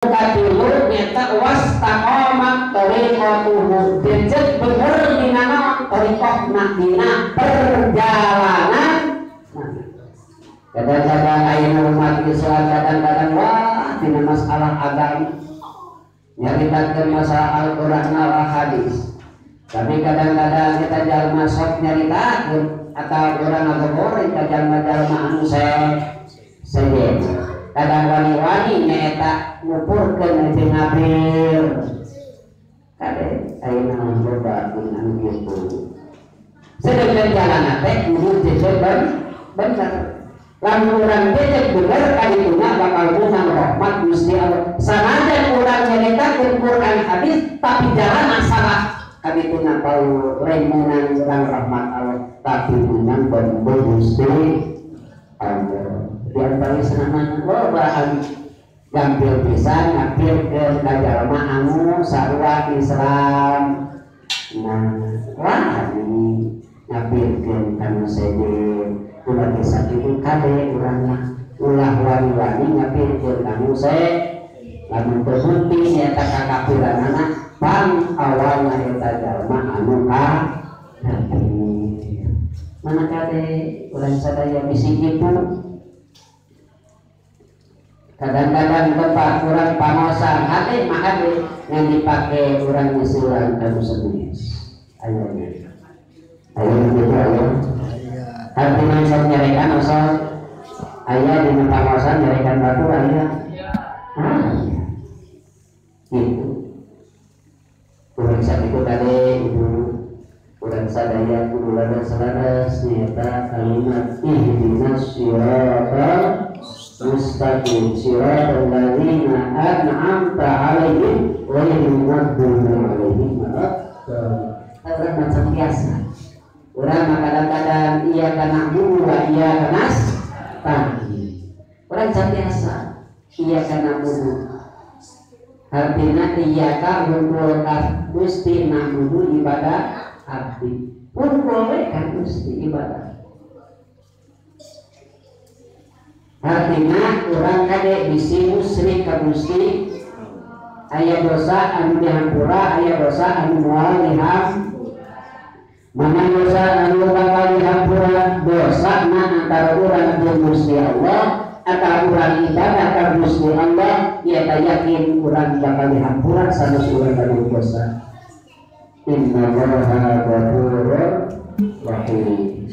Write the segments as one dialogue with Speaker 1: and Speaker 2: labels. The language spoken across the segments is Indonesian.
Speaker 1: katilu nyata wastaqamat tariqatuhu jeung bener dina tariqatna dina perjalanan. Kadang-kadang ayeuna umat Islam kadang-kadang wah dina masalah agama nyaritakeun masalah Al-Qur'an wal hadis. Tapi kadang-kadang kita jalma sok nyaritakeun atau urang ngagoreng ka jalma-jalma anu sejen. Kadang wani-wani nyaeta ngupurkeun jeung ngabir. Kade ayeuna loba anu kitu. Sedengkeun jalanna teh kudu jejeun bener. Lamun urang jejeg bener kadituna bakal menang rahmat Gusti Allah. Sanajan urang nyaritakeun Quran hadis tapi jalanna salah kadituna bau remenan urang rahmat Allah tapi menang bau Gusti Allah. Yang paling senang bahan gampil pisan ngapirkeun ka jalma anu sarua Islam. Nah, wah ini ngapirkeun kana sejen ulah kisah itu kade urang ulah wani-wani ngapirkeun kanu lamun teu penting nyata kakafiranana pang awalna eta jalma anu kafir. Mana kade urang sadaya bisi kitu. Kadang-kadang tempat kurang pamosan hati mahade yang dipakai kurang misuran kamu semis. Ayo gitu ayo. Artinya sok nyarekan asal ayah di pamosan nyarekan batu ayah. Gitu. Kurang sakit tadi itu kurang sadaya kudu ladas nyata kalimat ihdinas siratal mustaqim siratal ladzina an'amta 'alaihim ghairil maghdubi 'alaihim waladdallin. Macam biasa. Urang kadang-kadang iya kana na'budu wa iya kana nasta'in. Urang biasa iya kana na'budu. Artinya iya ka hungkul ka Gusti na'budu ibadah abdi. Hungkul we ka Gusti ibadah. Artinya orang kade bisi musyrik ka Gusti aya dosa anu dihampura aya dosa anu moal diham. Mana dosa anu bakal dihampura dosa na antara urang jeung Gusti Allah atau urang ibadah ka Gusti Allah ieu teh yakin urang bakal dihampura sanes urang anu dosa. Innallaha ghafurur rahim.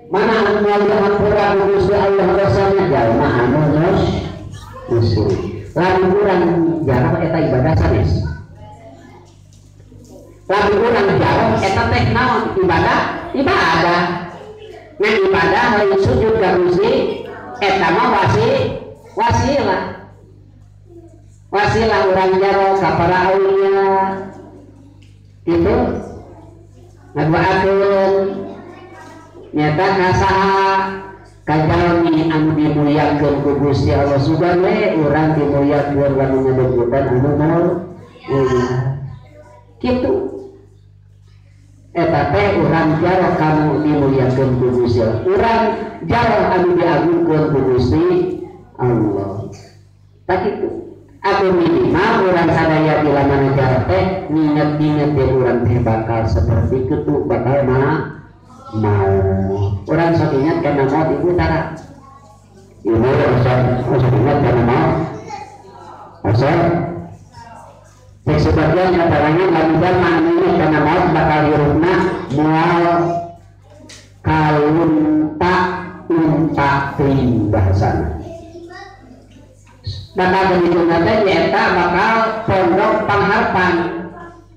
Speaker 1: Mana anu moal dihampura ku Gusti Allah dosana jalma anu musyrik. Lamun urang jarang eta ibadah sanes. Lamun urang jarang eta teh naon ibadah? Ibadah. Ngan ibadah lain sujud ka Gusti eta mah wasilah. Wasilah urang jaro ka para aulia. Itu ngadoakeun nyata kasaha kajalmi anu dimuliakeun ku Gusti Allah sugan we urang dimuliakeun anu ngadegutan anu mulia kitu eta teh urang jaro kamu dimuliakeun ku Gusti Allah urang jaro anu diagungkeun ku Gusti Allah tak kitu aku minimal urang sadaya bila mana jaro teh nginget-nginget teh urang teh bakal seperti kitu bakal mau orang sok ingat karena mau ibu tara ibu sok ingat karena mau asal sebagian antaranya nggak bisa mengingat karena mau bakal hirupna mual kalunta unta bahasana bakal begitu nanti nyata bakal pondok pangharapan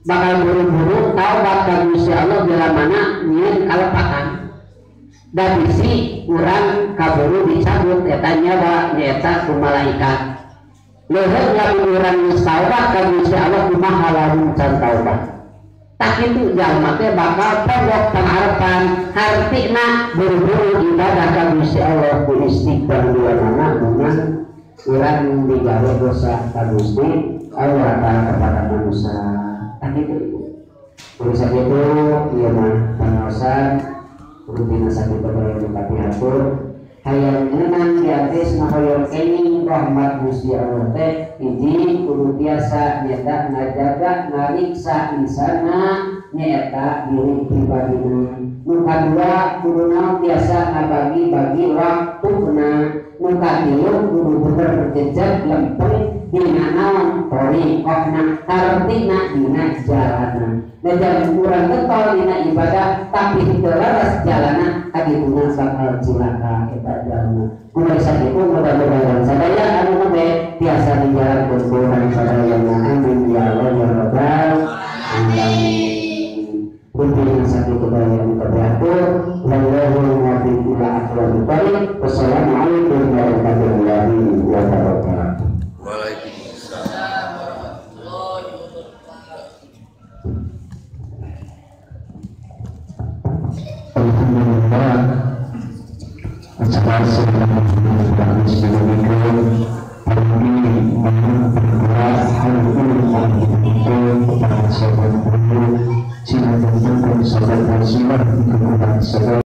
Speaker 1: bakal buru-buru taubat ka Gusti Allah bila mana nyeun kalepatan. Da bisi urang kaburu dicabut eta nyawa nyaeta ku malaikat. Leuheung lamun urang geus taubat ka Gusti Allah kumaha lamun can taubat. Tak kitu jalma teh bakal pondok pangharapan hartina buru-buru ibadah ka Gusti Allah ku istighfar bila mana mun urang digawe dosa ka Gusti Allah kepada manusia. Itu urusan itu ia mah pengawasan rutin sakit beberapa tapi atur hayang menang di atas mahoyong kening rahmat Gusti Allah teh hiji kudu biasa nyata ngajaga ngariksa insana nyata diri pribadina. Nu kadua kudu naon biasa ngabagi-bagi waktuna. Nu katilu kudu bener berjejak lempeng dina naon thoriqahna artina dina jalana. Da jangan kurang getol dina ibadah tapi teu laras jalana kadituna bakal cilaka eta jalma. Kumaha sakitu mudah-mudahan sadaya anu mah biasa menjalankeun Tuhan sadayana. Amin ya Allah ya rabbal alamin. Kumpulkan satu kebaikan keberaturan. Wallahu muwaffiq ila aqwamit thoriq. Wassalamualaikum warahmatullahi wabarakatuh.
Speaker 2: Waalaikumsalam warahmatullahi wabarakatuh.
Speaker 3: Alhamdulillah. Sekarang sudah menjadi sebagai kami bergerak hari ini kepada sahabat guru sila dan sahabat silat untuk